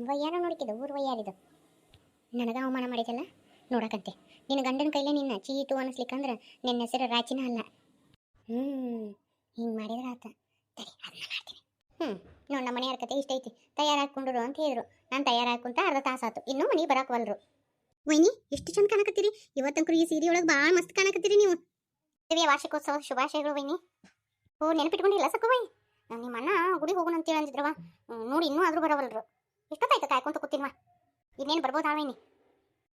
ವಯ್ಯಾರ ನೋಡ್ಕಿದ್ದು ಊರು ವಯ್ಯಾರಿದು ನನಗೆ ಅವಮಾನ ಮಾಡಿದಲ್ಲ ನೋಡಕಂತೆ ನಿನ್ನ ಗಂಡನ ಕೈಲೇ ನಿನ್ನ ಚೀಟು ಅನ್ನಿಸ್ಲಿಕ್ಕಂದ್ರೆ ನಿನ್ನ ಹೆಸರು ರಾಚಿನ ಅಲ್ಲ. ಹಿಂಗೆ ಮಾಡಿದ್ರೆ ಆತ ತಡಿ ಅದನ್ನ ಮಾಡ್ತೀನಿ. ನೋಡಿ ನಮ್ಮ ಮನೆಯವ್ರ ಕತೆ ಇಷ್ಟ ಐತಿ, ತಯಾರಾಕೊಂಡ್ರು ಅಂತ ಹೇಳಿದ್ರು. ನಾನು ತಯಾರಾಕೊಂತ ಅರ್ಧ ತಾಸಾತು, ಇನ್ನೂ ಮನೆ ಬರಾಕವಲ್ರು. ವೈನಿ ಎಷ್ಟು ಚಂದ ಕಾಣಕತ್ತೀರಿ ಇವತ್ತಂಕರು, ಈ ಸೀರೆ ಒಳಗೆ ಭಾಳ ಮಸ್ತ್ ಕಾಣಕತ್ತೀರಿ ನೀವು. ದೇವಿಯ ವಾರ್ಷಿಕೋತ್ಸವ ಶುಭಾಶಯಗಳು ವೈನಿ. ಓ ನೆನಪಿಟ್ಕೊಂಡಿಲ್ಲ ಸಕ್ಕವೈ, ನಿಮ್ಮ ಅಣ್ಣ ಗುಡಿ ಹೋಗೋಣ ಅಂತೇಳಿ ಅಂದಿದ್ರವ, ನೋಡಿ ಇನ್ನೂ ಆದರೂ ಬರವಲ್ರು. ಎಷ್ಟೊತ್ತಾಯ್ತು ಕಾಯ್ಕೊಂತ ಕೂತಿನ್ವಾ, ಇನ್ನೇನು ಬರ್ಬೋದಾ ವೈನಿ?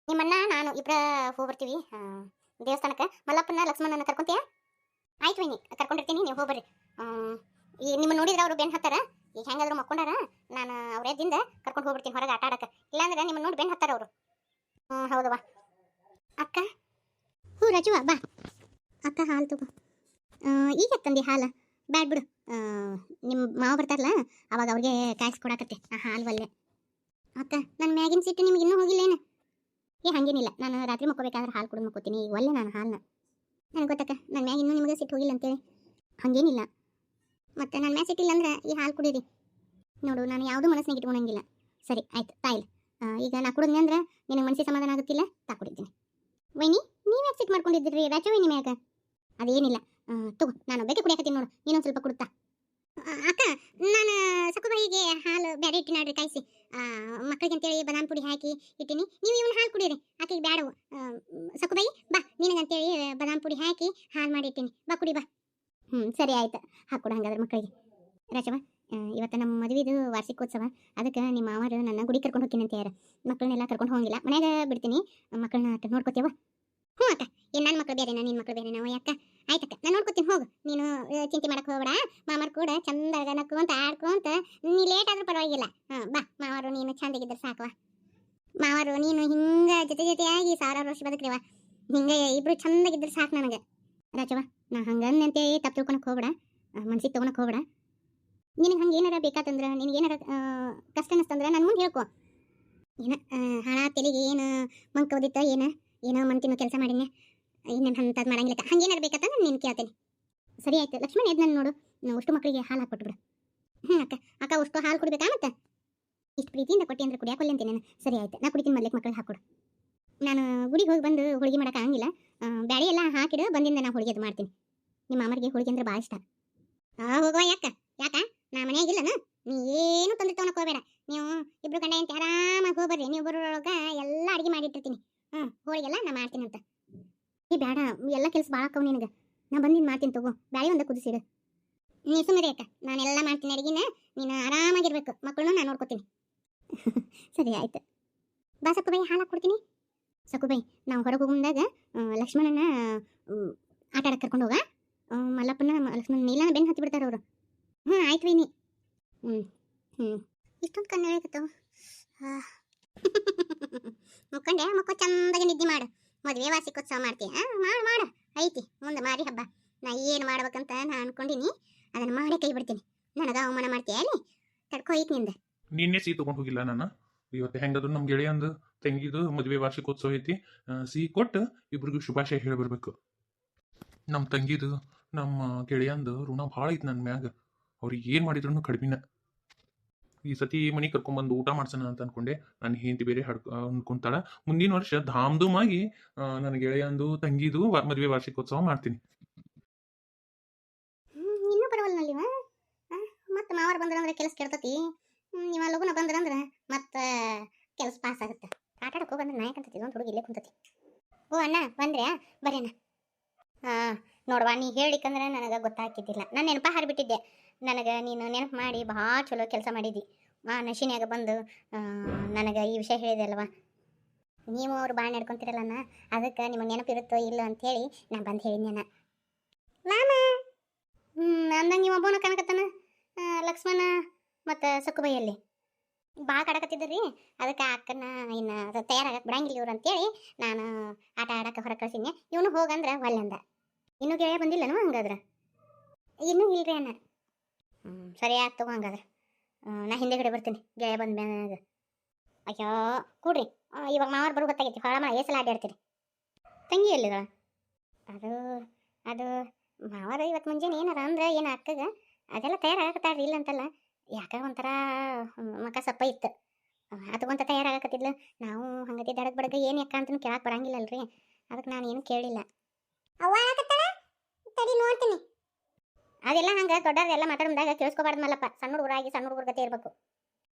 ನಿಮ್ಮಣ್ಣ ನಾನು ಇಬ್ಬರ ಹೋಗಿ ಬರ್ತೀವಿ ದೇವಸ್ಥಾನಕ್ಕೆ. ಮಲ್ಲಪ್ಪನ ಲಕ್ಷ್ಮಣನ ಕರ್ಕೊಂತೀಯ? ಆಯ್ತು ವೈನಿ ಕರ್ಕೊಂಡಿರ್ತೀನಿ, ನೀವು ಹೋಗ್ಬರ್ರಿ. ಈ ನಿಮ್ಮ ನೋಡಿದ್ರೆ ಅವರು ಬೆನ್ನು ಹತ್ತಾರ, ಈಗ ಹೆಂಗಾದ್ರು ಮಕ್ಕೊಂಡಾರ, ನಾನು ಅವ್ರೇದಿಂದ ಕರ್ಕೊಂಡು ಹೋಗ್ಬಿಡ್ತೀನಿ ಹೊರಗೆ ಆಟ ಆಡಕ್ಕೆ. ಇಲ್ಲಾಂದ್ರೆ ನಿಮ್ಮ ನೋಡಿ ಬೆನ್ನು ಹತ್ತಾರ ಅವರು. ಹೌದವಾ ಅಕ್ಕ? ರಜುವಾ ಬಾ ಅಕ್ಕ, ಹಾಲು ತಗೋ. ಈಗ ತಂದೆ ಹಾಲು ಬ್ಯಾಡ್ ಬಿಡು, ನಿಮ್ಮ ಮಾವ ಬರ್ತಾರಲ್ಲ ಅವಾಗ ಅವ್ರಿಗೆ ಕಾಯಿಸ್ಕೊಡಕತ್ತೆ ಆ ಹಾಲು ಒಲ್ಲೆ. ಅಕ್ಕ ನನ್ನ ಮ್ಯಾಗಿನ ಸಿಟ್ಟು ನಿಮ್ಗೆ ಇನ್ನೂ ಹೋಗಿಲ್ಲೇನು? ಹಾಗೇನಿಲ್ಲ, ನಾನು ರಾತ್ರಿ ಮಕ್ಕೋಬೇಕಾದ್ರೆ ಹಾಲು ಕುಡಿದು ಮಕ್ಕೋತೀನಿ, ಈಗ ಒಲ್ಲೆ ನಾನು ಹಾಲನ್ನ. ನನಗೆ ಗೊತ್ತಕ್ಕ ನನ್ನ ಮ್ಯಾಗ ಇನ್ನೂ ನಿಮಗೆ ಸಿಟ್ಟು ಹೋಗಿಲ್ಲ ಅಂತೇಳಿ. ಹಾಗೇನಿಲ್ಲ, ಮತ್ತು ನನ್ನ ಮ್ಯಾಗ ಸಿಟ್ಟಿಲ್ಲ ಅಂದ್ರೆ ಈ ಹಾಲು ಕುಡೀರಿ. ನೋಡು ನಾನು ಯಾವುದೂ ಮನಸ್ಸಿನಾಗ ಇಟ್ಕೊಳಂಗಿಲ್ಲ. ಸರಿ ಆಯ್ತು ತಾಯಿಲ್ಲ, ಈಗ ನಾ ಕುಡಿದ್ನಿ ಅಂದ್ರೆ ನಿನಗೆ ಮನಸ್ಸಿಗೆ ಸಮಾಧಾನ ಆಗುತ್ತಿಲ್ಲ, ಕುಡಿದ್ದೀನಿ. ವೈನಿ ನೀವು ಯಾಕೆ ಸಿಟ್ಟು ಮಾಡ್ಕೊಂಡಿದ್ದೀರಿ ರಾಜ ವೈನಿ ಮ್ಯಾಗ? ಅದೇನಿಲ್ಲ, ತಗೋ ನಾನು ಬೇಕೆ ಕುಡಿಯಾಕತ್ತೀನಿ ನೋಡು, ನೀನೊಂದು ಸ್ವಲ್ಪ ಕುಡುತ್ತಾ. ಅಕ್ಕ ನಾನು ಸಕುಬಾಯಿಗೆ ಹಾಲು ಬೇರೆ ಇಟ್ಟಿನ ನೋಡ್ರಿ ಕಾಯಿಸಿ, ಮಕ್ಕಳಿಗೆ ಅಂತೇಳಿ ಬದಾಮ್ ಪುಡಿ ಹಾಕಿ ಇಟ್ಟಿನಿ, ನೀವು ಇವನು ಹಾಲು ಕುಡೀರಿ. ಆಕೆಗೆ ಬೇಡವು. ಸಕುಬಾಯಿ ಬಾ, ನಿನಗಂತೇಳಿ ಬದಾಮ್ ಪುಡಿ ಹಾಕಿ ಹಾಲು ಮಾಡಿ ಇಟ್ಟಿನಿ, ಬಾ ಕುಡಿ ಬಾ. ಸರಿ ಆಯ್ತು, ಹಾಕ್ಕೊಡು ಹಂಗಾದ್ರೆ ಮಕ್ಕಳಿಗೆ. ರಾಜವ ಇವತ್ತು ನಮ್ಮ ಮದುವೆದು ವಾರ್ಷಿಕೋತ್ಸವ, ಅದಕ್ಕೆ ನಿಮ್ಮ ಮಾವರು ನನ್ನ ಗುಡಿ ಕರ್ಕೊಂಡು ಹೋಗ್ತೀನಿ ಅಂತ ಯಾರು, ಮಕ್ಕಳನ್ನೆಲ್ಲ ಕರ್ಕೊಂಡು ಹೋಗಿಲ್ಲ, ಮನ್ಯಾಗ ಬಿಡ್ತೀನಿ, ಮಕ್ಕಳನ್ನ ನೋಡ್ಕೋತೇವ. ಅಕ್ಕ ಏನು ನನ್ನ ಮಕ್ಕಳು ಬೇರೆ ನಿನ್ನ ಮಕ್ಕಳು ಬೇರೆ ನಾವು ಯಾಕ? ಆಯ್ತಕ್ಕ ನಾನು ನೋಡ್ಕೊತೀನಿ, ಹೋಗು ನೀನು, ಚಿಂತೆ ಮಾಡಕ್ಕೆ ಹೋಗ್ಬೇಡ. ಮಾಮರು ಕೂಡ ಚಂದಾಗ ನಕ್ಕೊಂತ ಆಡ್ಕೊಂತ ನೀ ಲೇಟ್ ಆದ್ರೂ ಪರವಾಗಿಲ್ಲ. ಬಾ ಮಾವರು ನೀನು ಚಂದಾಗಿದ್ರೆ ಸಾಕವ. ಮಾವರು ನೀನು ಹಿಂಗೆ ಜೊತೆಯಾಗಿ ಸಾವಿರಾರು ವರ್ಷ ಬದುಕ್ರಿವ, ಹಿಂಗೆ ಇಬ್ರು ಚಂದಾಗಿದ್ರೆ ಸಾಕು ನನಗೆ. ರಾಜವ ನಾ ಹಂಗಂತೆ ತಪ್ಪು ತಿಳ್ಕೊಳಕ್ಕೆ ಹೋಗ್ಬೇಡ, ಮನ್ಸಿಗೆ ತೊಗೊಳಕ್ಕೆ ಹೋಗ್ಬೇಡ. ನಿನಗೆ ಹಂಗೆ ಏನಾರ ಬೇಕಾತಂದ್ರೆ, ನಿನಗೆ ಏನಾರ ಕಷ್ಟ ಅನ್ನಿಸ್ತಂದ್ರೆ ನನ್ನ ಮುಂದೆ ಹೇಳ್ಕೊ. ಹಣ ತೆಲಿಗೆ ಏನು ಮಂಕ ಓದಿತ್ತ ಏನೋ ಮಂತಿನೋ ಕೆಲಸ ಮಾಡಿನ, ಇನ್ನೇನು ಅಂಥದ್ದು ಮಾಡಂಗಿಲ್ಲ. ಹಂಗೇನಾರು ಬೇಕಂತಂದ್ರೆ ನೀನು ಕೇಳ್ತೇನೆ. ಸರಿ ಆಯ್ತು ಲಕ್ಷ್ಮಣ ಎದ್ದು ನಾನು ನೋಡು, ಅಷ್ಟು ಮಕ್ಕಳಿಗೆ ಹಾಲು ಹಾಕ್ಕೊಟ್ಬಿಡು. ಅಕ್ಕ ಅಷ್ಟು ಹಾಲು ಕುಡಿಬೇಕಾ? ಮತ್ತೆ ಇಷ್ಟು ಪ್ರೀತಿಯಿಂದ ಕೊಟ್ಟಿ ಅಂದ್ರೆ ಕುಡಿಯಾಕೊಲ್ಲ ಅಂತೀನಿ ನಾನು. ಸರಿ ಆಯ್ತು ನಾ ಕುಡಿತೀನಿ, ಮೊದಲಿಗೆ ಮಕ್ಕಳಿಗೆ ಹಾಕ್ಕೊಡು. ನಾನು ಗುಡಿಗೆ ಹೋಗಿ ಬಂದು ಹೋಳಿಗೆ ಮಾಡೋಕೆ ಆಗಂಗಿಲ್ಲ, ಬ್ಯಾಳೆ ಎಲ್ಲ ಹಾಕಿಡು ಬಂದಿಂದ ನಾನು ಹೋಳಿಗೆ ಅದು ಮಾಡ್ತೀನಿ. ನಿಮ್ಮ ಮಾಮರಿಗೆ ಹೋಳಿಗೆ ಅಂದ್ರೆ ಭಾಳ ಇಷ್ಟ. ಹೋಗುವ ಯಾಕ ನಾ ಮನೆಯಾಗಿಲ್ಲನ, ನೀ ಏನು ತೊಂದರೆ ತೊಗೊಳಕ್ಕೆ ಹೋಗಬೇಡ. ನೀವು ಇಬ್ರು ಗಂಡ ಅಂತ ಆರಾಮಾಗಿ ಹೋಗ್ಬರ್ರಿ, ನೀವು ಬರೋಳಗೆ ಎಲ್ಲ ಅಡುಗೆ ಮಾಡಿಟ್ಟಿರ್ತೀನಿ. ಹೋಳಿಗೆಲ್ಲ ನಾ ಮಾಡ್ತೀನಿ ಅಂತ. ಬೇಡ ಎಲ್ಲ ಕೆಲಸ ಭಾಳ ಆಕವು ನಿನಗೆ, ನಾ ಬಂದಿದ್ದು ಮಾಡ್ತೀನಿ ತಗೋ. ಬ್ಯಾಳೆ ಒಂದ ಕುದಿಸಿಡು, ನೀ ಸುಮ್ಮನೆ ಅಕ್ಕ, ನಾನೆಲ್ಲ ಮಾಡ್ತೀನಿ ಅಡುಗೆನ, ನೀನು ಆರಾಮಾಗಿರ್ಬೇಕು, ಮಕ್ಕಳನ್ನ ನಾನು ನೋಡ್ಕೊತೀನಿ. ಸರಿ ಆಯ್ತು ಬಾ ಸಕುಬಾಯಿ, ಹಾಲು ಹಾಕ್ಕೊಡ್ತೀನಿ. ಸಕುಬಾಯಿ ನಾವು ಹೊರಗೆ ಹೋಗುಂದಾಗ ಲಕ್ಷ್ಮಣನ ಆಟ ಆಡಕ್ಕೆ ಕರ್ಕೊಂಡು ಹೋಗ, ಮಲ್ಲಪ್ಪನ ಲಕ್ಷ್ಮಣ ನೀಲನ ಬೆನ್ನು ಹತ್ತಿ ಬಿಡ್ತಾರೆ ಅವರು. ಆಯ್ತು ವೈನಿ. ಇಷ್ಟೊಂದು ಕಣ್ಣು ಹೇಳಕತ್ತವ. ಮುಕ್ಕೊಂಡೆ ಮಕ್ಕಳು ಚಂದಾಗಿ ನಿದ್ದೆ ಮಾಡು, ಮದುವೆ ವಾರ್ಷಿಕೋತ್ಸವ ಮಾಡ್ತೀಯ? ಮಾಡು ಐತಿ ಮುಂದೆ ಮಾರಿ ಹಬ್ಬ. ನಾ ಏನು ಮಾಡ್ಬೇಕಂತ ನಾನು ಅನ್ಕೊಂಡಿನಿ, ಅದನ್ನು ಮಾಡೇ ಕೈ ಬಿಡ್ತೀನಿ. ನನಗೆ ಅವಮಾನ ಮಾಡ್ತೀಯ ಅಲ್ಲಿ, ತಡ್ಕೊ ಐತಿ ನಿಂದ. ನಿನ್ನೆ ಸಿಹಿ ತೊಗೊಂಡು ಹೋಗಿಲ್ಲ ನಾನು, ಇವತ್ತು ಹೆಂಗದು ನಮ್ಮ ಗೆಳೆಯಂದು ತಂಗಿದು ಮದುವೆ ವಾರ್ಷಿಕೋತ್ಸವ ಐತಿ, ಸಿಹಿ ಕೊಟ್ಟು ಇಬ್ರಿಗೂ ಶುಭಾಶಯ ಹೇಳಬರ್ಬೇಕು. ನಮ್ಮ ತಂಗಿದು ನಮ್ಮ ಗೆಳೆಯಂದು ಋಣ ಭಾಳ ಐತಿ ನನ್ನ ಮ್ಯಾಗ, ಅವ್ರಿಗೆ ಏನು ಮಾಡಿದ್ರು ಕಡಿಮೆನ. ಈ ಸತಿ ಮನೆ ಕರ್ಕೊಂಡ್ಬಂದು ಊಟ ಮಾಡ್ಸೋಣ ಅಂತ ಅನ್ಕೊಂಡೆ, ನನ್ನ ಹೆಂಡತಿ ಬೇರೆ ಅನ್ಕೊಂತಾಳ. ಮುಂದಿನ ವರ್ಷ ಧಾಮ್ಧೂಮಾಗಿ ನನ್ನ ಗೆಳೆಯಂದು ತಂಗಿದು ಮದುವೆ ವಾರ್ಷಿಕೋತ್ಸವ ಮಾಡ್ತೀನಿ. ಇನ್ನೂ ಬರವಲ್ಲ ಮತ್ತೆ ಮಾವಾರ ಬಂದ್ರಂದ್ರೆ ಕೆಲಸ ಕೆಡ್ತತಿ, ನೀವು ಲಗುನ ಬಂದ್ರಂದ್ರೆ ಮತ್ತೆ ಕೆಲಸ ಪಾಸ್ ಆಗುತ್ತೆ. ಆಟ ಆಡಕ್ಕೆ ಹೋಗಂದ್ರೆ ನಾಯಕ ಅಂತತಿ, ಒಂದು ಹುಡುಗಿ ಇಲ್ಲೇ ಕುಂತತಿ. ಓ ಅಣ್ಣ ಬಂದ್ರ್ಯಾ? ಬರೇನ. ನೋಡುವ ನೀ ಹೇಳಿಕಂದ್ರೆ ನನಗೆ ಗೊತ್ತಾಗ್ತಿದ್ದಿಲ್ಲ, ನಾನು ನೆನಪ ಹಾರಿಬಿಟ್ಟಿದ್ದೆ. ನನಗೆ ನೀನು ನೆನಪು ಮಾಡಿ ಭಾಳ ಚಲೋ ಕೆಲಸ ಮಾಡಿದ್ದಿ. ನಶಿನ್ಯಾಗ ಬಂದು ನನಗೆ ಈ ವಿಷಯ ಹೇಳಿದೆ ಅಲ್ವಾ, ನೀವು ಅವ್ರು ಭಾಳ ನಡ್ಕೊತಿರಲ್ಲ, ಅದಕ್ಕೆ ನಿಮಗೆ ನೆನಪಿರುತ್ತೋ ಇಲ್ಲ ಅಂಥೇಳಿ ನಾನು ಬಂದು ಹೇಳಿದ್ನ. ಮಾಮ ಅಂದಂಗೆ ಇವ ಒಬ್ಬನ ಕನಕತ್ತನ, ಲಕ್ಷ್ಮಣ ಮತ್ತು ಸಕ್ಕುಬೈಯಲ್ಲಿ ಭಾಳ ಕಾಡಕತ್ತಿದ್ರಿ, ಅದಕ್ಕೆ ಅಕ್ಕನ ಇನ್ನು ತಯಾರಾಗಕ್ಕೆ ಬಿಡಂಗಿಲ್ಲ ಇವ್ರು ಅಂತೇಳಿ ನಾನು ಆಟ ಆಡಕ್ಕೆ ಹೊರಗೆ ಕಳ್ಸಿದ್ನೆ. ಇವನು ಹೋಗಂದ್ರೆ ಒಲ್ಲೆಂದ. ಇನ್ನೂ ಗೆಳೆಯ ಬಂದಿಲ್ಲನೋ ಹಂಗಾದ್ರೆ? ಇನ್ನೂ ಇಲ್ರಿ ಅಣ್ಣ. ಸರಿ ಆಯ್ತು ತಗೋ ಹಂಗಾದ್ರೆ, ನಾ ಹಿಂದೆಗಡೆ ಬರ್ತೀನಿ ಗೆಳೆಯ ಬಂದ ಮ್ಯಾಗ. ಅಯ್ಯೋ ಕೂಡ್ರಿ, ಇವಾಗ ಮಾವಾರ ಬರೋ ಗೊತ್ತಾಗೈತಿ, ಹೊಳ ಮಾ ಏಸಲ ಆಡ್ಯಾಡ್ತೀರಿ. ತಂಗಿ ಎಲ್ಲಿದ? ಅದು ಮಾವಾರ ಇವತ್ತು ಮುಂಜಾನೆ ಏನಾರ ಅಂದ್ರೆ ಏನು ಅಕ್ಕಗ ಅದೆಲ್ಲ ತಯಾರಾಗತ್ತಾಳ್ರಿ, ಇಲ್ಲ ಅಂತಲ್ಲ, ಯಾಕೆ ಒಂಥರ ಮಕ ಸಪ್ಪ ಇತ್ತು. ಅದಕ್ಕಂತ ತಯಾರಾಗಕತ್ತಿದ್ಲು. ನಾವು ಹಂಗತಿ ದಡಗ್ ಬಡಗ ಏನು ಯಾಕ ಅಂತೂ ಕೇಳಕ್ಕೆ ಬರಂಗಿಲ್ಲಲ್ರಿ, ಅದಕ್ಕೆ ನಾನು ಏನು ಕೇಳಿಲ್ಲ. ತಡಿ ನೋಡ್ತೀನಿ. ಅದೆಲ್ಲ ಹಂಗೆ ದೊಡ್ಡವ್ರೆಲ್ಲ ಮಾತಾಡಿದಾಗ ಕೇಳಿಸ್ಕೊಬಾರ್ದು ಮಲ್ಲಪ್ಪ. ಸಣ್ಣ ಹುಡುಗರಾಗಿ ಸಣ್ಣ ಹುಡುಗರ ಗತೆ ಇರಬೇಕು.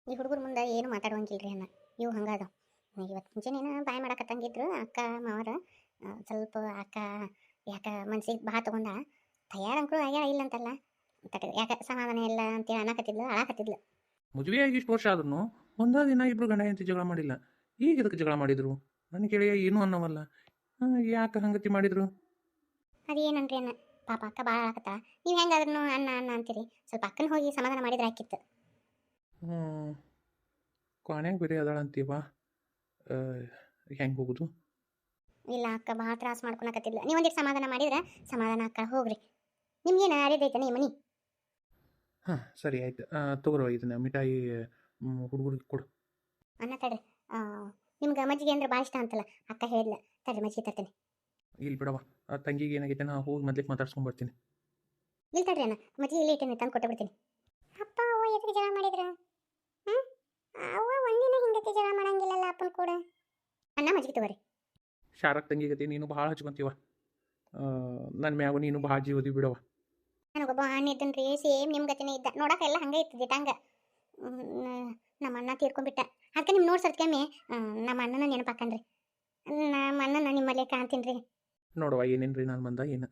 ಈ ಹುಡುಗರ ಮುಂದೆ ಏನು ಮಾತಾಡುವಂಗಿಲ್ರಿ ಅನ್ನ. ಇವು ಹಂಗದ. ಇವತ್ತು ಮುಂಚೆನೇನು ಬಾಯ್ ಮಾಡಕತ್ತಂಗಿದ್ರು ಅಕ್ಕ ಮಾವರ. ಸ್ವಲ್ಪ ಅಕ್ಕ ಯಾಕೆ ಮನ್ಸಿಗೆ ಬಾ ತಗೊಂಡ ತಯಾರಂಕರು ಆಗ್ಯಾಳ ಇಲ್ಲಂತಲ್ಲ. ಯಾಕೆ ಸಮಾಧಾನ ಇಲ್ಲ ಅಂತೇಳಿ ಅನ್ನಕತ್ತಿದ್ಲು, ಅಳಾಕತ್ತಿದ್ಲು. ಮದುವೆಯಾಗಿ ಇಷ್ಟು ವರ್ಷ ಆದ್ರೂ ಒಂದೇ ದಿನ ಇಬ್ರು ಗಂಡ ಹೆಂಡತಿ ಜಗಳ ಮಾಡಿಲ್ಲ. ಈಗ ಇದಕ್ಕೆ ಜಗಳ ಮಾಡಿದ್ರು? ನನ್ನ ಗೆಳೆಯ ಏನು ಅನ್ನವಲ್ಲ. ಯಾಕೆ ಹಂಗತಿ ಮಾಡಿದ್ರು? ಅದೇನನ್ರಿ ಅನ್ನ. ಪಾಪ ಅಕ್ಕ ಭಾಳ ಆಳಕತ್ತಾಳ. ನೀವು ಹೆಂಗಾದ್ರೂ ಅನ್ನ ಅನ್ನ ಅಂತೀರಿ. ಸ್ವಲ್ಪ ಅಕ್ಕನ ಹೋಗಿ ಸಮಾಧಾನ ಮಾಡಿದ್ರೆ ಹಾಕಿತ್ತು. ಕೊನೆಗೆ ಬೇರೆ ಅದಾಳ ಅಂತೀವ, ಹೆಂಗೆ ಹೋಗುದು? ಇಲ್ಲ, ಅಕ್ಕ ಭಾಳ ತ್ರಾಸ ಮಾಡ್ಕೊಳಕತ್ತಿದ್ಲು. ನೀವು ಒಂದಿಟ್ಟು ಸಮಾಧಾನ ಮಾಡಿದ್ರೆ ಸಮಾಧಾನ ಅಕ್ಕ ಹೋಗ್ರಿ. ನಿಮ್ಗೇನು ಅರಿದೈತೆ ಈ ಮನಿ? ಹಾಂ ಸರಿ ಆಯ್ತು. ತಗೋರವ ಇದನ್ನ ಮಿಠಾಯಿ ಹುಡುಗರಿಗೆ ಕೊಡು. ಅನ್ನ ತಡ್ರಿ. ನಿಮ್ಗೆ ಮಜ್ಜಿಗೆ ಅಂದ್ರೆ ಭಾಳ ಇಷ್ಟ ಅಂತಲ್ಲ, ಅಕ್ಕ ಹೇಳಿದ್ಲ. ತಡ್ರಿ ಮಜ್ಜಿಗೆ ತರ್ತೇನೆ. ಇಲ್ಲಿ ಬಿಡವ, ತಂಗಿಗೆ ಏನಾಗೈತೆ ನಾ ಹೋಗಿ ಮೊದ್ಲಿಗೆ ಮಾತಾಡ್ಸ್ಕೊಂಡ್ ಬರ್ತೀನಿ. ಇಲ್ಲಿ ತಡ್ರಿ ಅನ್ನ, ಮಜ್ಜಿಗೆ ಇಲ್ಲಿ ಇಟ್ಟೇನೆ, ತಂದು ಕೊಟ್ಟು ಬಿಡ್ತೀನಿ. ಅಪ್ಪ ಅವ್ವ ಎದಕ್ಕೆ ಜಗಳ ಮಾಡಿದ್ರು? ಅವ್ವ ಒಂದಿನ ಹಿಂಗತಿ ಜಗಳ ಮಾಡಂಗಿಲ್ಲಲ್ಲ ಅಪ್ಪನ ಕೂಡ. ಅನ್ನ ಮಜ್ಜಿಗೆ ತಗೋರಿ. ಶಾರಕ್ ತಂಗಿಗತಿ ನೀನು ಭಾಳ ಹಚ್ಕೊಂತೀವ. ನನ್ನ ಮ್ಯಾಗ ನೀನು ಭಾಳ ಜೀವದಿ ಬಿಡವ. ನನಗೊಬ್ಬ ಅಣ್ಣ ಇದ್ದನ್ರಿ, ಸೇಮ್ ನಿಮ್ಮ ಗತಿನೇ ಇದ್ದ. ನೋಡಕ್ಕೆ ಎಲ್ಲ ಹಂಗೆ ಇತ್ತು ದಿಟ್ಟಂಗ. ನಮ್ಮ ಅಣ್ಣ ತೀರ್ಕೊಂಡ್ಬಿಟ್ಟ. ಅದಕ್ಕೆ ನಿಮ್ಮ ನೋಡ್ಸೋದ್ಕೆಮ್ಮೆ ನಮ್ಮ ಅಣ್ಣನ ನೆನಪಾಕನ್ರಿ. ನಮ್ಮ ಅಣ್ಣನ ನಿಮ್ಮಲ್ಲೇ ಕಾಣ್ತೀನಿ ರೀ. ನೋಡುವ ಏನೇನು ರೀ ನಾನು ಬಂದ ಏನು.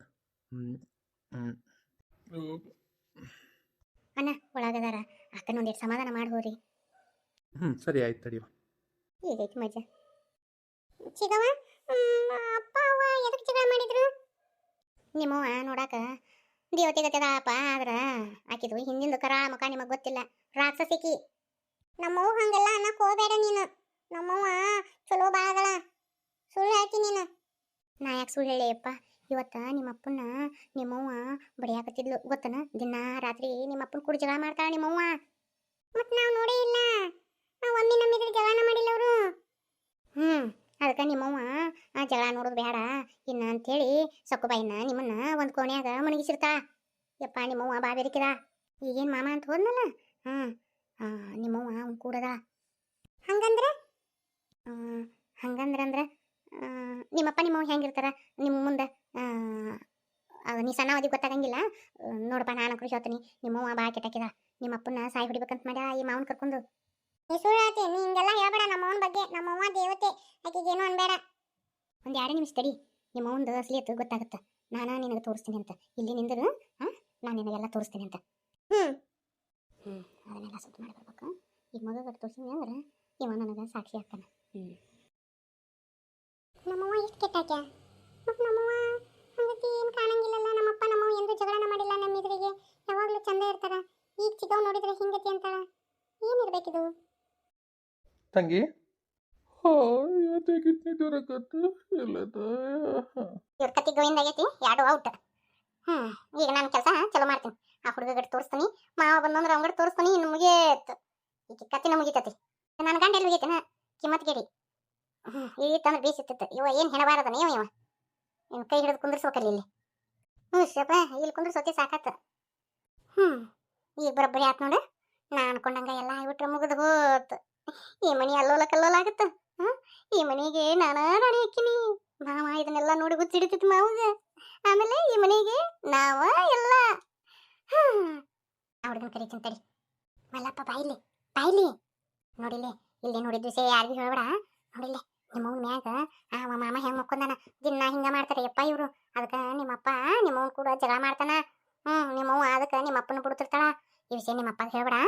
ಅಣ್ಣ ಒಳಗದಾರ, ಅಕ್ಕನ ಒಂದಿಟ್ಟು ಸಮಾಧಾನ ಮಾಡಿ ಹೋರಿ. ಸರಿ ಆಯ್ತು ತಡಿವ. ಈಗೈತಿ ಮಜಾ. ಚಿಗವ, ಅಪ್ಪ ಅವ್ವ ಎದಕ್ಕೆ ಜಗಳ ಮಾಡಿದ್ರು? ನಿಮ್ಮವ್ವ ನೋಡಾಕ ದೇವತೆ ಗತೆದಪ್ಪ, ಆದ್ರೆ ಆಕಿದು ಹಿಂದಿಂದು ಕರಾಳ ಮುಖ ನಿಮಗೆ ಗೊತ್ತಿಲ್ಲ. ರಾಕ್ಷಸಿಕಿ. ನಮ್ಮವ್ವ ಹಂಗೆಲ್ಲ ಅನ್ನಕ್ಕೆ ಹೋಗಬೇಡ ನೀನು. ನಮ್ಮವ್ವ ಚಲೋ ಬಾಳಗಳ. ಸುಳ್ಳು ಹೇಳ್ತಿ ನೀನು. ನಾ ಯಾಕೆ ಸುಳ್ಳು ಹೇಳಿಯಪ್ಪ? ಇವತ್ತ ನಿಮ್ಮಪ್ಪನ ನಿಮ್ಮವ್ವ ಬಡಿಯಾಕತ್ತಿದ್ಲು ಗೊತ್ತನ. ದಿನ ರಾತ್ರಿ ನಿಮ್ಮಪ್ಪನ ಕೂಡ ಜಗಳ ಮಾಡ್ತಾಳ ನಿಮ್ಮವ್ವ. ಮತ್ತೆ ನಾವು ನೋಡೇ ಇಲ್ಲ. ನಾವು ಒಮ್ಮೆ ನಮ್ಮಿದ್ರೆ ಜಗಳನ ಮಾಡಿಲ್ಲ ಅವರು. ಅದಕ್ಕೆ ನಿಮ್ಮವ್ವ ಆ ಜಗಳ ನೋಡೋದು ಬೇಡ ಇನ್ನ ಅಂತೇಳಿ ಸೊಕ್ಕುಬಾಯಿನ ನಿಮ್ಮನ್ನ ಒಂದು ಕೋಣೆಯಾಗ ಮಣಗಿಸಿರ್ತಾ. ಯಪ್ಪ ನಿಮ್ಮವ್ವ ಬಾ ಬೆರಿಕಿದ. ಈಗೇನು ಮಾಮ ಅಂತ ಹೋದ್ನಲ್ಲ, ನಿಮ್ಮವ್ವ ಅವ್ನು ಕೂಡದ. ಹಂಗಂದ್ರೆ ಹಂಗಂದ್ರೆ ನಿಮ್ಮಪ್ಪ ನಿಮ್ಮವ್ವ ಹೆಂಗಿರ್ತಾರ ನಿಮ್ಮ ಮುಂದೆ? ನೀ ಸಣ್ಣವದಿ ಗೊತ್ತಾಗಂಗಿಲ್ಲ. ನೋಡಪ್ಪ, ನಾನು ಕೃಷಿ ಹೇಳ್ತೀನಿ, ನಿಮ್ಮವ್ವ ಬಾ ಕೆಟ್ಟಾಕಿದ. ನಿಮ್ಮಪ್ಪನ ಸಾಯಿ ಹೊಡಿಬೇಕಂತ ಮಾಡ್ಯ ಈ ಮಾವನ್ ಕರ್ಕೊಂಡು. ನೀ ಸುಳ್ಳು ಹೇಳ್ತಿ. ನೀ ಹಿಂಗೆಲ್ಲ ಹೇಳ್ಬೇಡ ನಮ್ಮವನ ಬಗ್ಗೆ. ನಮ್ಮವ್ವ ದೇವತೆ, ಆಕೆಗೇನು ಅನ್ಬೇಡ. ಒಂದು 2 ನಿಮಿಷ ತಡಿ, ನಿಮ್ಮವಂದು ಅಸಲಿ ಎತ್ತು ಗೊತ್ತಾಗುತ್ತೆ. ನಾನು ನಿನಗೆ ತೋರಿಸ್ತೀನಿ ಅಂತ. ಇಲ್ಲಿ ನಿಂದರು ನಾನು ನಿನಗೆಲ್ಲ ತೋರಿಸ್ತೀನಿ ಅಂತ. ಅದನ್ನೆಲ್ಲ ಸುತ್ತ ಮಾಡಿ ಬರ್ಬೇಕು. ಈಗ ಮಗಗೆ ತೋರಿಸ್ತೀನಿ ಅಂದ್ರೆ ಇವ ನನಗೆ ಸಾಕ್ಷಿ ಆಗ್ತಾನೆ. ನಮ್ಮವ್ವ ಇಷ್ಟು ಕೆಟ್ಟಾಕ್ಯ? ಮತ್ತು ನಮ್ಮವ್ವ ಹಂಗತಿ ಏನು ಕಾಣಂಗಿಲ್ಲಲ್ಲ. ನಮ್ಮಪ್ಪ ನಮ್ಮವ್ವ ಎಂದೂ ಜಗಳನ ಮಾಡಿಲ್ಲ ನಮ್ಮ ಎದುರಿಗೆ. ಯಾವಾಗಲೂ ಚಂದ ಇರ್ತಾರ. ಈಗ ಚಿಕ್ಕವ್ ನೋಡಿದ್ರೆ ಹಿಂಗತಿ ಅಂತಾಳ. ಏನಿರ್ಬೇಕಿದು? ತಂಗಿ ಇವ್ರ ಕತ್ತಿ ಗೋವಿಂದ ಆಗೈತಿ. 2 ಔಟ್. ಈಗ ನಾನು ಕೆಲಸ ಚಲೋ ಮಾಡ್ತೀನಿ. ಆ ಹುಡುಗಗಡೆ ತೋರಿಸ್ತೀನಿ, ಮಾವ ಬಂದಂದ್ರೆ ಅವಗಡೆ ತೋರಿಸ್ತೀನಿ. ಇನ್ನು ಮುಗಿಯೇತ್. ಈಗ ಕತ್ತಿನ ಮುಗಿತತಿ. ನನ್ನ ಗಂಡ ಎಲ್ಲಿ ಮುಗಿತೇನ? ಕಿಮ್ಮತ್ ಗಿಡಿ ಇತ್ತಂದ್ರೆ ಬೀಸಿತ್ತು. ಇವ ಏನು ಹೆಣಬಾರದನ ಇವ ಇವ್ನ ಕೈ ಹಿಡಿದು ಕುಂದ್ರಿಸ್ಬೇಕಲ್ಲಿ ಇಲ್ಲಿ. ಶಪ ಇಲ್ಲಿ ಕುಂದ್ರಿಸೋತಿ ಸಾಕತ್ತ. ಈಗ ಬರೋಬ್ಬರಿ ಆತ್ ನೋಡು. ನಾ ಅನ್ಕೊಂಡಂಗ ಎಲ್ಲ ಆಗ್ಬಿಟ್ರೆ ಮುಗಿದು ಹೋತ್. ಈ ಮನಿ ಅಲ್ಲೋಲ ಕಲ್ಲೋಲ ಆಗುತ್ತ. ಈ ಮನೆಗೆ ನಾನಾ ರಾಣಿ ಹಾಕಿನಿ. ಮಾವ ಇದನ್ನೆಲ್ಲ ನೋಡಿ ಗುಚ್ಚಿಡಿತಿತ್ತು ಮಾವಗ. ಆಮೇಲೆ ಈ ಮನೆಗೆ ನಾವ ಎಲ್ಲ. ಹುಡುಗನ ಕರಿತೀನಿ ತಡಿ. ಮಲ್ಲಪ್ಪ ಬಾಯಿಲಿ ಬಾಯಿಲಿ. ನೋಡಿಲ್ಲಿ ಇಲ್ಲೇ ನೋಡಿದ್ವಿ ಸೇ ಯಾರಿಗೂ ಹೇಳ್ಬೇಡ. ನೋಡಿಲ್ಲೇ ನಿಮ್ಮವ್ನ ಮ್ಯಾಗ ಮಾಮ ಹೆಂಗೆ ಮಕ್ಕೊಂದಾನ. ದಿನ ಹಿಂಗೆ ಮಾಡ್ತಾರೆ ಯಪ್ಪ ಇವರು. ಅದಕ್ಕೆ ನಿಮ್ಮಪ್ಪ ನಿಮ್ಮವ್ನ ಕೂಡ ಜಗಳ ಮಾಡ್ತಾನ. ನಿಮ್ಮವ್ವ ಅದಕ್ಕೆ ನಿಮ್ಮಪ್ಪನ ಬಿಡ್ತಿರ್ತಾಳ. ಈ ವಿಷಯ ನಿಮ್ಮಪ್ಪಗೆ ಹೇಳ್ಬೇಡ.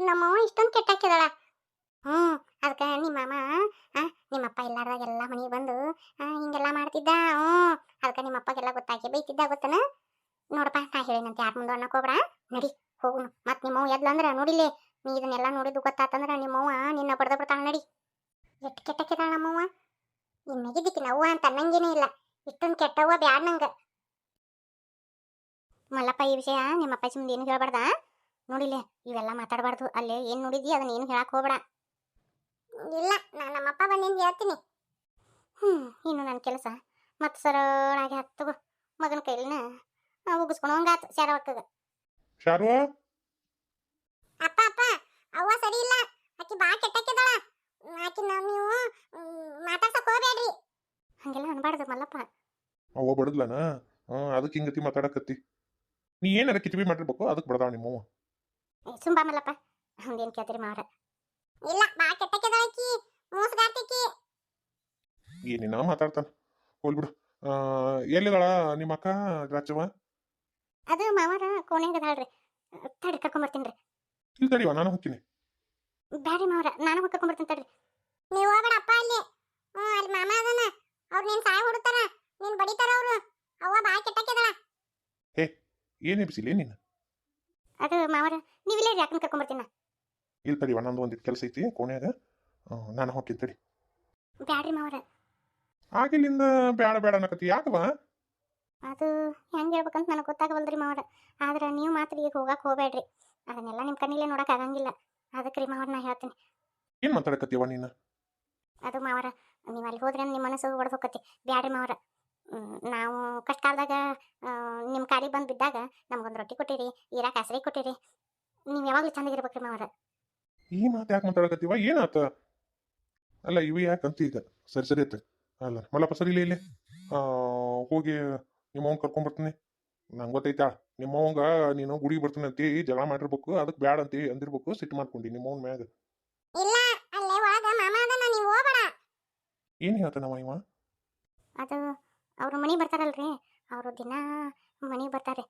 ನಮ್ಮವ್ವ ಇಷ್ಟೊಂದು ಕೆಟ್ಟಾಕಿದಾಳ. ಅದಕ್ಕೆ ನಿಮ್ಮಮ್ಮ ನಿಮ್ಮಪ್ಪ ಇಲ್ಲಾರ್ದಾಗ ಎಲ್ಲ ಮನೆಗೆ ಬಂದು ಹಿಂಗೆಲ್ಲ ಮಾಡ್ತಿದ್ದ. ಅದಕ್ಕೆ ನಿಮ್ಮಪ್ಪಗೆಲ್ಲ ಗೊತ್ತಾಗಿ ಬೈತಿದ್ದ ಗೊತ್ತನ. ನೋಡಪ್ಪ ನಾ ಹೇಳಿನಂತೆ ಯಾರ ಮುಂದೆ ಅನ್ನಕ್ಕೆ ಹೋಗ್ಬೇಡ. ನಡಿ ಹೋಗುನು. ಮತ್ತು ನಿಮ್ಮವ್ವ ಎದ್ಲಂದ್ರೆ ನೋಡಿಲ್ಲೇ ನೀ ಇದನ್ನೆಲ್ಲ ನೋಡಿದ್ದು ಗೊತ್ತಾತಂದ್ರೆ ನಿಮ್ಮವ್ವ ನಿನ್ನ ಬಡ್ದ ಬಿಡ್ತಾಳ. ನಡಿ. ಎಷ್ಟು ಕೆಟ್ಟಕ್ಕಿದಾಳ ನಮ್ಮವ್ವ. ಇನ್ಮೇಗಿದ್ದಕ್ಕಿನ ಅವ್ವ ಅಂತ ಅನ್ನಂಗೇನೇ ಇಲ್ಲ. ಇಷ್ಟೊಂದು ಕೆಟ್ಟವ್ವ ಬ್ಯಾಡ ನಂಗೆ. ಮಲ್ಲಪ್ಪ ಈ ವಿಷಯ ನಿಮ್ಮಪ್ಪ ಮುಂದೆ ಏನು ಹೇಳ್ಬಾರ್ದ. ನೋಡಿಲ್ಲೇ ಇವೆಲ್ಲ ಮಾತಾಡಬಾರ್ದು. ಅಲ್ಲೇ ಏನು ನೋಡಿದ್ದಿ ಅದನ್ನ ಏನು ಹೇಳಕ್ಕೆ ಹೋಗ್ಬೇಡ. ಇಲ್ಲ ನಾನು ನಮ್ಮಪ್ಪ ಬಂದಿಂದ ಹೇಳ್ತೀನಿ. ಇನ್ನು ನನ್ನ ಕೆಲಸ ಮತ್ತು ಸರಳಾಗಿ ಹತ್ತು ಮಗನ ಕೈಲಿನ ಉಗಿಸ್ಕೊಂಡು ಹಂಗಾತು ಶಾರವಕ್ಕಗ. ಶಾರ್ವಾ ಅಪ್ಪ ಅವ್ವ ಸರಿ ಇಲ್ಲ. ಆಕಿ ಬಾ ಕೆಟ್ಟಕ್ಕಿದಾಳ. ಆಕಿನ ನೀವು ಮಾತಾಡ್ಸಕ್ ಹೋಗ್ಬೇಡ್ರಿ. ಹಂಗೆಲ್ಲ ಅನ್ಬಾರ್ದು ಮಲ್ಲಪ್ಪ. ಅವ ಬಡದ್ಲನ ಅದಕ್ಕೆ ಹಿಂಗತಿ ಮಾತಾಡಕತ್ತಿ. ನೀ ಏನಾರ ಕಿಚಬಿ ಮಾಡಿರ್ಬೇಕು ಅದಕ್ಕೆ ಬಡದಾವ ನಿಮ್ಮವ್ವ. ಸುಂಬಾ ಮಲ್ಲಪ್ಪ, ಹಂಗೇನ್ ಕೇಳ್ತೀರಿ ಮಾವ್ರ? ಇಲ್ಲ, ಬಾ ಕೆಟ್ಟಕ್ಕಿದಾಳ ಆಕಿ, ಮೋಸಗಾರ್ತಿಕಿ. ಏನೇನ ಮಾತಾಡ್ತಾನ, ಹೋಲ್ಬಿಡು. ಎಲ್ಲಿದಾಳ ನಿಮ್ಮ ಅಕ್ಕ ರಾಚವ್ವ? ಅದು ಮಾವಾರ ಕೋಣೆಯಾಗ ಅದಾಳ್ರಿ. ತಡಿ ಕರ್ಕೊಂಬರ್ತೀನಿ. ಇಲ್ಲಿ ತಡಿವ, ನಾನು ಹೋಗ್ತೀನಿ. ಬ್ಯಾಡ್ರಿ ಮಾವ್ರ, ನಾನು ಹೋಗಿ ಕರ್ಕೊಂಬರ್ತೀನಿ ತಡ್ರಿ. ನೀವು ಹೋಗ್ಬೇಡ ಅಪ್ಪ ಅಲ್ಲಿ. ಅಲ್ಲಿ ಮಾಮ ಅದನ, ಅವ್ರು ನೀನ್ ಸಾಯ ಹೊಡುತ್ತಾರ, ನೀನ್ ಬಡಿತಾರ ಅವ್ರು. ಅವ್ವ ಬಾ ಕೆಟ್ಟಕ್ಕಿದಾಳ. ಏನ್ ಎಬ್ಸಿಲ್ಲ ನೀನು? ಅದು ಮಾವರ, ನೀವಿಲ್ಲೇ ಯಾಕಂತ ಕರ್ಕೊಂಬರ್ತೀನಿ. ಇಲ್ಲಿ ತಡಿವ, ನಂದು ಒಂದಿಟ್ಟು ಕೆಲಸ ಐತಿ ಕೋಣೆಯಾಗ, ನಾನು ಹೋಗ್ತೀನಿ ತಡಿ. ಬ್ಯಾಡ್ರಿ ಮಾವರ. ಆಗಿಲ್ಲಿಂದ ಬೇಡ ಬೇಡ ಅನ್ನಕತ್ತಿ, ಯಾಕವ? ಅದು ಹೆಂಗೆ ಹೇಳ್ಬೇಕಂತ ನನಗೆ ಗೊತ್ತಾಗವಲ್ರಿ ಮಾವರ. ಆದ್ರೆ ನೀವು ಮಾತ್ರ ಈಗ ಹೋಗಕ್ಕೆ ಹೋಗ್ಬೇಡ್ರಿ. ಅದನ್ನೆಲ್ಲ ನಿಮ್ಮ ಕಣ್ಣಿಲೆ ನೋಡಕ್ ಆಗಂಗಿಲ್ಲ. ಅದಕ್ಕೆ ರೀ ಮಾವರ, ನಾ ಹೇಳ್ತೀನಿ. ಏನ್ ಮಾತಾಡಕತ್ತೀವ ನೀನು? ಅದು ಮಾವರ, ನೀವು ಅಲ್ಲಿ ಹೋದ್ರೆ ನಿಮ್ಮ ಮನಸ್ಸು ಒಡೆದು ಹೋಗತಿ. ಬ್ಯಾಡ್ರಿ ಮಾವರ. ನಾವು ಕಷ್ಟ ಕಾಲದಾಗ ನಿಮ್ಮ ಕಾಲಿಗೆ ಬಂದು ಬಿದ್ದಾಗ ನಮ್ಗೊಂದು ರೊಟ್ಟಿ ಕೊಟ್ಟಿರಿ, ಇರಾಕ ಆಸರೆ ಕೊಟ್ಟಿರಿ. ನೀವು ಯಾವಾಗಲೂ ಚೆನ್ನಾಗಿರ್ಬೇಕ್ರಿ ಮಾವರ. ಈ ಮಾತು ಯಾಕೆ ಮಾತಾಡಕತ್ತೀವ? ಏನಾತ? ಅಲ್ಲ ಇವು ಯಾಕಂತ ಈಗ ಸರಿ ಸರಿ ಐತೆ. ಅಲ್ಲ ಮಲ್ಲಪ್ಪ ಸರಿ ಇಲ್ಲಿ ಹೋಗಿ ನಿಮ್ಮವ್ನ ಕರ್ಕೊಂಬರ್ತೀನಿ. ನಂಗೆ ಗೊತ್ತೈತಾ ನಿಮ್ಮವಂಗ ನೀನು ಗುಡಿಗೆ ಬರ್ತೀನಿ ಅಂತಿ ಜಗಳ ಮಾಡಿರ್ಬೇಕು, ಅದಕ್ಕೆ ಬ್ಯಾಡ ಅಂತಿ ಅಂದಿರ್ಬೇಕು, ಸಿಟ್ಟು ಮಾಡ್ಕೊಂಡಿ ನಿಮ್ಮವನ ಮ್ಯಾಗ. ಇಲ್ಲ, ಅಲ್ಲೇ ಒಳಗ ಮಾಮ ಅದನ್ನ, ನೀವು ಹೋಗಬೇಡ. ಏನು ಹೇಳ್ತಾನವ ಇವ? ಅದು ಅವರು ಮನೆಗೆ ಬರ್ತಾರಲ್ರಿ, ಅವರು ದಿನ ಮನೆಗೆ ಬರ್ತಾರೆ.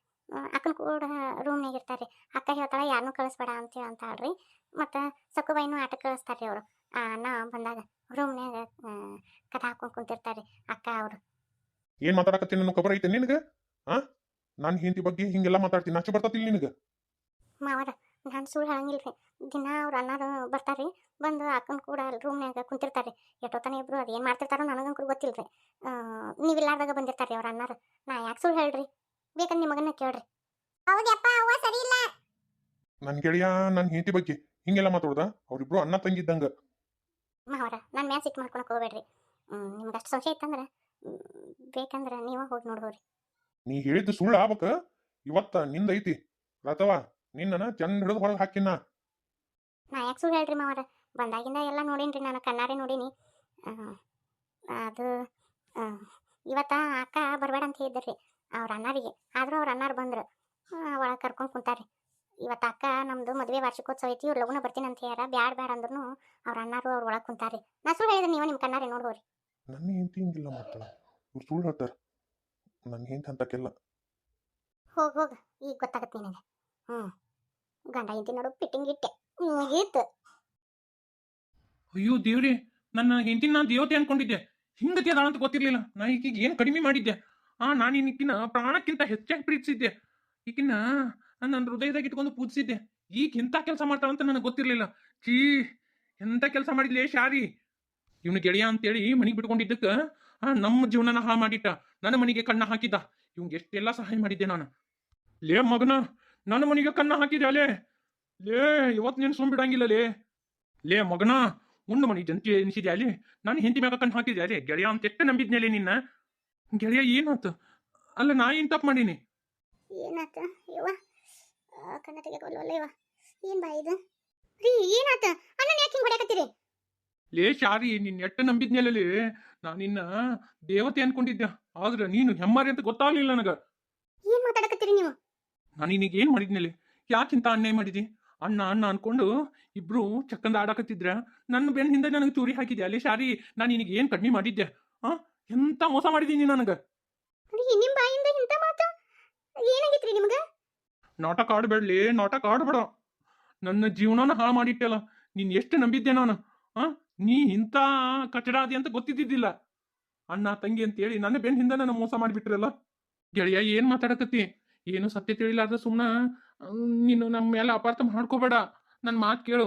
ಅಕ್ಕನ ಕೂಡ ರೂಮ್ನಾಗ ಇರ್ತಾರೆ. ಅಕ್ಕ ಹೇಳ್ತಾಳೆ ಯಾರನ್ನೂ ಕಳಿಸ್ಬೇಡ ಅಂತೇಳಿ ಅಂತಾಳ್ರಿ. ಮತ್ತು ಸಕ್ಕುಬಾಯಿನೂ ಆಟಕ್ಕೆ ಕಳಿಸ್ತಾರೆ ಅವರು. ನಾ ಬಂದಾಗ ರೂಮ್ನಾಗ ಕಥಾ ಹಾಕೊಂಡು ಕುಂತಿರ್ತಾರೆ ಅಕ್ಕ ಅವರು. ಏನ್ ಮಾತಾಡಕತ್ತೀನಿ ನನ್ನ ಖಬರ್ ಐತೆ ನಿನಗೆ? ನಾನು ಹೆಂಡತಿ ಬಗ್ಗೆ ಹಿಂಗೆಲ್ಲ ಮಾತಾಡ್ತೀನಿ, ನಾಚು ಬರ್ತತಿಲ್ಲ ನಿನಗೆ? ಮಾವರ, ನಾನು ಸುಳ್ಳು ಹೇಳಂಗಿಲ್ರಿ. ದಿನ ಅವ್ರು ಅನ್ನಾರು ಬರ್ತಾರೆ, ಬಂದು ಅಕ್ಕನ ಕೂಡ ಅಲ್ಲಿ ರೂಮ್ನಾಗ ಕುಂತಿರ್ತಾರೆ. ಎಷ್ಟೊತ್ತನ ಇಬ್ರು ಅದು ಏನು ಮಾಡ್ತಿರ್ತಾರೋ ನನಗಂಕೂ ಗೊತ್ತಿಲ್ರಿ. ನೀವಿಲ್ಲಾರ್ದಾಗ ಬಂದಿರ್ತಾರೆ ಅವ್ರ ಅನ್ನಾರು. ನಾ ಯಾಕೆ ಸುಳ್ಳು ಹೇಳ್ರಿ? ಬೇಕಂದ್ರೆ ನಿಮ್ಮ ಮಗನ ಕೇಳ್ರಿ. ಹೌದಪ್ಪ, ಅವ್ವ ಸರಿ ಇಲ್ಲ. ನನ್ನ ಗೆಳೆಯ ನನ್ನ ಹೆಂಡತಿ ಬಗ್ಗೆ ಹಿಂಗೆಲ್ಲ ಮಾತಾಡ್ದ? ಅವ್ರಿಬ್ರು ಅಣ್ಣ ತಂಗಿದ್ದಂಗ. ಮಾವರ, ನನ್ನ ಮ್ಯಾಲೆ ಸಿಟ್ಟು ಮಾಡ್ಕೊಳಕ್ ಹೋಗ್ಬೇಡ್ರಿ. ನಿಮ್ಗೆ ಅಷ್ಟು ಸಂಶಯ ಇತ್ತಂದ್ರೆ ಬೇಕಂದ್ರೆ ನೀವ ಹೋಗಿ ನೋಡ್ಬೋರಿ. ನೀ ಹೇಳಿದ್ದು ಸುಳ್ಳು ಆಗ್ಬೇಕ. ಇವತ್ತ ನಿಂದೈತಿ ರಾತವ, ನಿನ್ನ ಚಂದ ಹಿಡಿದು ಹೊರಗೆ ಹಾಕಿನ. ನಾ ಯಾಕೆ ಸುಳ್ಳು ಹೇಳ್ರಿ ಮಾವರ? ಬಂದಾಗಿಂದ ಎಲ್ಲ ನೋಡೀನಿ, ನಾನು ಕಣ್ಣಾರೆ ನೋಡೀನಿ. ಅದು ಇವತ್ತ ಅಕ್ಕ ಬರಬೇಡ ಅಂತ ಹೇಳಿದ್ರಿ ಅವ್ರ ಅಣ್ಣಾರಿಗೆ. ಆದರೂ ಅವ್ರ ಅಣ್ಣಾರು ಬಂದ್ರು, ಒಳಗೆ ಕರ್ಕೊಂಡು ಕುಂತಾರಿ. ಇವತ್ತು ಅಕ್ಕ ನಮ್ಮದು ಮದುವೆ ವಾರ್ಷಿಕೋತ್ಸವ ಐತಿ, ಇವ್ರು ಲಗುನ ಬರ್ತೀನಿ ಅಂತ ಹೇಳ್ಯಾರ. ಬ್ಯಾಡ ಅಂದ್ರೂ ಅವ್ರ ಅಣ್ಣಾರು ಅವ್ರು ಒಳಗೆ ಕುಂತಾರಿ. ನಾ ಸುಳ್ಳು ಹೇಳಿದ್ರೆ ನೀವು ನಿಮ್ಮ ಕಣ್ಣಾರೆ ನೋಡ್ಬೋರಿ. ನನ್ನ ಹೆಂಡತಿ ಹಿಂಗಿಲ್ಲ ಮಾತಾಡ, ಇವ್ರು ಸುಳ್ಳು ಹೇಳ್ತಾರ. ನನ್ನ ಹೆಂಡತಿ ಅಂತಕ್ಕೆಲ್ಲ. ಹೋಗ ಈಗ ಗೊತ್ತಾಗತ್ತೆ ನಿನಗೆ. ಗಂಡ ಹೆಂಡತಿ ನೋಡು ಫಿಟ್ಟಿಂಗ್ ಇಟ್ಟೆ ಮುಗೀತು. ಅಯ್ಯೋ ದೇವ್ರಿ, ನನ್ನ ಹೆಂಡತಿನ ನಾನು ದೇವತೆ ಅನ್ಕೊಂಡಿದ್ದೆ. ಹಿಂಗತಿ ಅದಾಳ ಅಂತ ಗೊತ್ತಿರ್ಲಿಲ್ಲ. ನಾ ಈಕಿಗೆ ಏನು ಕಡಿಮೆ ಮಾಡಿದ್ದೆ? ನಾನು ಈಕಿನ ಪ್ರಾಣಕ್ಕಿಂತ ಹೆಚ್ಚಾಗಿ ಪ್ರೀತಿಸಿದ್ದೆ. ಈಕಿನ ನನ್ನ ಹೃದಯದಾಗ ಇಟ್ಕೊಂಡು ಪೂಜಿಸಿದ್ದೆ. ಈಗ ಎಂಥ ಕೆಲಸ ಮಾಡ್ತಾಳಂತ ನನಗೆ ಗೊತ್ತಿರ್ಲಿಲ್ಲ. ಚೀ, ಎಂಥ ಕೆಲಸ ಮಾಡಿದ್ಲೆ ಶಾರಿ. ಇವನು ಗೆಳೆಯ ಅಂತೇಳಿ ಮನೆಗೆ ಬಿಟ್ಕೊಂಡಿದ್ದಕ್ಕೆ ನಮ್ಮ ಜೀವನನ ಹಾಳು ಮಾಡಿಟ್ಟ. ನನ್ನ ಮನೆಗೆ ಕಣ್ಣ ಹಾಕಿದ್ದ. ಇವಂಗೆ ಎಷ್ಟೆಲ್ಲ ಸಹಾಯ ಮಾಡಿದ್ದೆ ನಾನು. ಲೇ ಮಗನ, ನನ್ನ ಮನೆಗೆ ಕಣ್ಣ ಹಾಕಿದೆ ಅಲೇ. ಲೇ ಇವತ್ತು ನೀನು ಸುಮ್ಬಿಡಂಗಿಲ್ಲ ಲೇ ಮಗನ. ಉಂಡು ಮನಿ ಜಂತಿ ಎನಿಸಿದೆ ಅಲ್ಲಿ. ನಾನು ಹೆಂಡತಿ ಮ್ಯಾಗ ಕಣ್ಣು ಹಾಕಿದೆ ಅಲೇ. ಗೆಳೆಯ ಅಂತ ಎಷ್ಟು ನಂಬಿದ್ನೇಲೆ ನಿನ್ನ. ಗೆಳೆಯ ಏನಾತ? ಅಲ್ಲ ನಾ ಏನು ತಪ್ಪು ಮಾಡೀನಿ? ಏನಾತ ಯವ್ವ? ಕಣ್ಣ ತೆಗೆಕೊಳ್ಳಲ್ಲ ಇವ. ಏನು ಬಾ ಇದು ರೀ? ಏನಾತ? ಅಣ್ಣನ ಯಾಕೆ ಹಿಂಗೆ ಹೊಡ್ಯಾಕತ್ತೀರಿ? ಲೇ ಶಾರಿ, ನಿನ್ನ ಎಟ್ಟ ನಂಬಿದ್ನೇಲೇ. ನಾನು ನಿನ್ನ ದೇವತೆ ಅನ್ಕೊಂಡಿದ್ದೆ, ಆದ್ರೆ ನೀನು ಹೆಮ್ಮಾರಿ ಅಂತ ಗೊತ್ತಾಗ್ಲಿಲ್ಲ ನನಗೆ. ಏನು ಮಾತಾಡಕತ್ತೀರಿ ನೀವು? ನಾನು ನಿನಗೆ ಏನು ಮಾಡಿದ್ನೇಲೆ? ಯಾಕಿಂತ ಅನ್ಯಾಯ ಮಾಡಿದಿ? ಅಣ್ಣ ಅಣ್ಣ ಅನ್ಕೊಂಡು ಇಬ್ರು ಚಕ್ಕಂದ ಆಡಕತ್ತಿದ್ರ ನನ್ನ ಬೆನ್ನ ಹಿಂದೆ ನನಗೆ ಚೂರಿ ಹಾಕಿದ್ದೆ ಅಲ್ಲಿ ಶಾರಿ. ನಾನು ನಿನಗೆ ಏನು ಕಡಿಮೆ ಮಾಡಿದ್ದೆ? ಎಂತ ಮೋಸ ಮಾಡಿದ್ದೀನಿ ನನಗೆ. ನಿಮ್ಮ ಬಾಯಿಂದ ಇಂಥ ಮಾತು? ಏನಾಗಿತ್ರಿ ನಿಮ್ಗೆ? ನಾಟಕ ಆಡಬೇಡ್ಲಿ, ನಾಟಕ ಆಡ್ಬೇಡ. ನನ್ನ ಜೀವನನ ಹಾಳು ಮಾಡಿಟ್ಟಲ್ಲ. ನೀನು ಎಷ್ಟು ನಂಬಿದ್ದೆ ನಾನು. ನೀ ಇಂಥ ಕಚಡಾದಿ ಅಂತ ಗೊತ್ತಿದ್ದಿದ್ದಿಲ್ಲ. ಅಣ್ಣ ತಂಗಿ ಅಂತೇಳಿ ನನ್ನ ಬೆನ್ನ ಹಿಂದೆ ನನ್ನ ಮೋಸ ಮಾಡಿಬಿಟ್ರಲ್ಲ. ಗೆಳೆಯ ಏನು ಮಾತಾಡಕತ್ತಿ? ಏನು ಸತ್ಯ ತಿಳಿಲಾರ್ದ ಸುಮ್ಮನೆ ನೀನು ನಮ್ಮ ಮೇಲೆ ಅಪಾರ್ಥ ಮಾಡ್ಕೋಬೇಡ. ನನ್ನ ಮಾತು ಕೇಳು.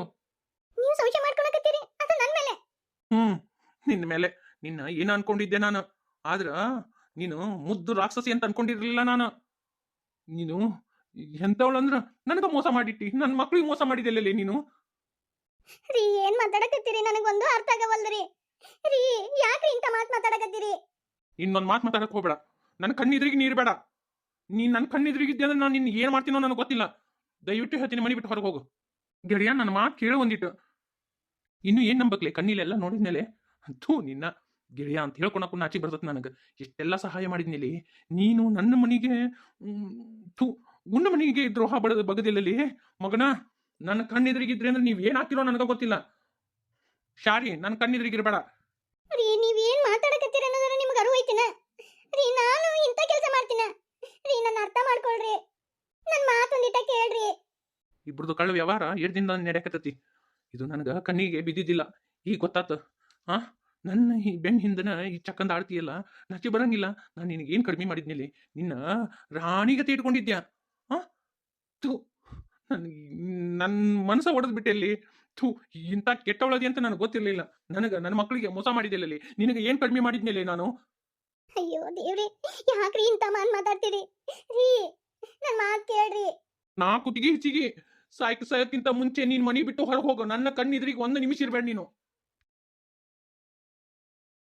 ನೀವು ಸಂಶಯ ಮಾಡ್ಕೊಳಕತ್ತೀರಿ, ಅದು ನನ್ನ ಮೇಲೆ. ನಿನ್ನ ಮೇಲೆ. ನಿನ್ನ ಏನು ಅನ್ಕೊಂಡಿದ್ದೆ ನಾನು? ಆದ್ರ ನೀನು ಮುದ್ದು ರಾಕ್ಷಸಿ ಅಂತ ಅನ್ಕೊಂಡಿರ್ಲಿಲ್ಲ ನಾನು. ನೀನು ಎಂತವಳಂದ್ರ ನನಗ ಮೋಸ ಮಾಡಿಟ್ಟಿ. ನನ್ನ ಮಕ್ಳಿಗೆ ಮೋಸ ಮಾಡಿದೆಲ್ಲೇ ನೀನು. ರೀ, ಏನ್ ಮಾತಾಡಕತ್ತೀರಿ? ನನಗೊಂದು ಅರ್ಥ ಆಗವಲ್ದ್ರಿ. ರೀ, ಯಾಕ್ರಿ ಇಂಥ ಮಾತು ಮಾತಾಡಕತ್ತೀರಿ? ಇನ್ನೊಂದು ಮಾತು ಮಾತಾಡಕ್ ಹೋಗ್ಬೇಡ. ನನ್ನ ಕಣ್ಣಿದ್ರಿಗೆ ನೀರು ಬೇಡ. ನೀನ್ ನನ್ನ ಕಣ್ಣಿದ್ರಿಗಿದ್ದೆ ಅಂದ್ರೆ ನಾನು ನಿನ್ನ ಏನು ಮಾಡ್ತೀನೋ ನನಗೆ ಗೊತ್ತಿಲ್ಲ. ದಯವಿಟ್ಟು ಹೇಳ್ತೀನಿ, ಮನೆ ಬಿಟ್ಟು ಹೊರಗೆ ಹೋಗು. ಗೆಳೆಯ, ನನ್ನ ಮಾತು ಕೇಳು ಒಂದಿಟ್ಟು. ಇನ್ನು ಏನ್ ನಂಬಕ್ಲೆ ಕಣ್ಣಿಲೆಲ್ಲ ನೋಡಿದ್ಮೇಲೆ ಥೂ ನಿನ್ನ ಗೆಳೆಯ ಅಂತ ಹೇಳ್ಕೊಳಕ್ಕೂ ನಾಚಿ ಬರ್ತತ್ ನನಗೆ. ಎಷ್ಟೆಲ್ಲ ಸಹಾಯ ಮಾಡಿದ್ಮೇಲೆ ನೀನು ನನ್ನ ಮನೆಗೆ ಥೂ ಉನ್ನ ಮನೆಗೆ ದ್ರೋಹ ಬಗದಿಲ್ಲಲಿ ಮಗನ. ನನ್ನ ಕಣ್ಣೆದುರಿಗಿದ್ರಿ ಅಂದ್ರೆ ನೀವ್ ಏನ್ ಹಾಕಿರೋ ನನಗ ಗೊತ್ತಿಲ್ಲ. ಶಾರಿ ನನ್ನ ಕಣ್ಣೆದುರಿಗಿರ್ಬೇಡ. ರೀ ನೀವೇನ್ ಮಾತಾಡಕತ್ತೀರ ಅನ್ನೋದರ ನಿಮ್ಗೆ ಅರಿವು ಐತಿನ? ರೀ ನಾನು ಇಂಥ ಕೆಲಸ ಮಾಡ್ತೀನ ರೀ, ನನ್ನ ಅರ್ಥ ಮಾಡ್ಕೊಳ್ರಿ, ನನ್ನ ಮಾತೊಂದಿಟ ಕೇಳ್ರಿ. ಇಬ್ರದು ಕಳ್ಳ ವ್ಯವಹಾರ ಎಡ್ದಿಂದ ನಡೆಯಕತ್ತತಿ. ಇದು ನನಗ ಕಣ್ಣಿಗೆ ಬಿದ್ದಿದ್ದಿಲ್ಲ, ಈಗ ಗೊತ್ತಾತ. ಆ ನನ್ನ ಈ ಬೆನ್ ಹಿಂದನ ಈ ಚಕ್ಕಂದ ಆಡ್ತೀಯಲ್ಲ, ನಾಚಿ ಬರಂಗಿಲ್ಲ. ನಾನು ನಿನಗೆ ಏನ್ ಕಡಿಮೆ ಮಾಡಿದ್ಮೇಲೆ ನಿನ್ನ ರಾಣಿಗತೆ ಇಟ್ಕೊಂಡಿದ್ಯಾ? ಆ ಥೂ ನನ್ನ ಮನಸ್ಸ ಒಡೆದ್ ಬಿಟ್ಟೆ ಅಲ್ಲಿ. ಥೂ ಇಂಥ ಕೆಟ್ಟವಳದಿ ಅಂತ ನನಗೆ ಗೊತ್ತಿರ್ಲಿಲ್ಲ. ನನ್ನ ಮಕ್ಕಳಿಗೆ ಮೋಸ ಮಾಡಿದ್ದಲ್ಲಿ ನಿನಗೆ ಏನ್ ಕಡಿಮೆ ಮಾಡಿದ್ಮೇಲೆ ನಾನು? ಅಯ್ಯೋ ದೇವ್ರಿ, ಯಾಕ್ರಿ ಇಂಥ ಮಾತಾಡ್ತೀರಿ ರೀ? ನನ್ನ ಮಾತು ಕೇಳ್ರಿ. ನಾ ಕುತ್ತಿಗೆ ಹೆಚ್ಚಿಗೆ ಸಾಯಕ್ಕಿಂತ ಮುಂಚೆ ನೀನ್ ಮನಿ ಬಿಟ್ಟು ಹೊರಗೆ ಹೋಗು. ನನ್ನ ಕಣ್ಣಿದ್ರಿಗೆ ಒಂದು ನಿಮಿಷ ಇರ್ಬೇಡ ನೀನು.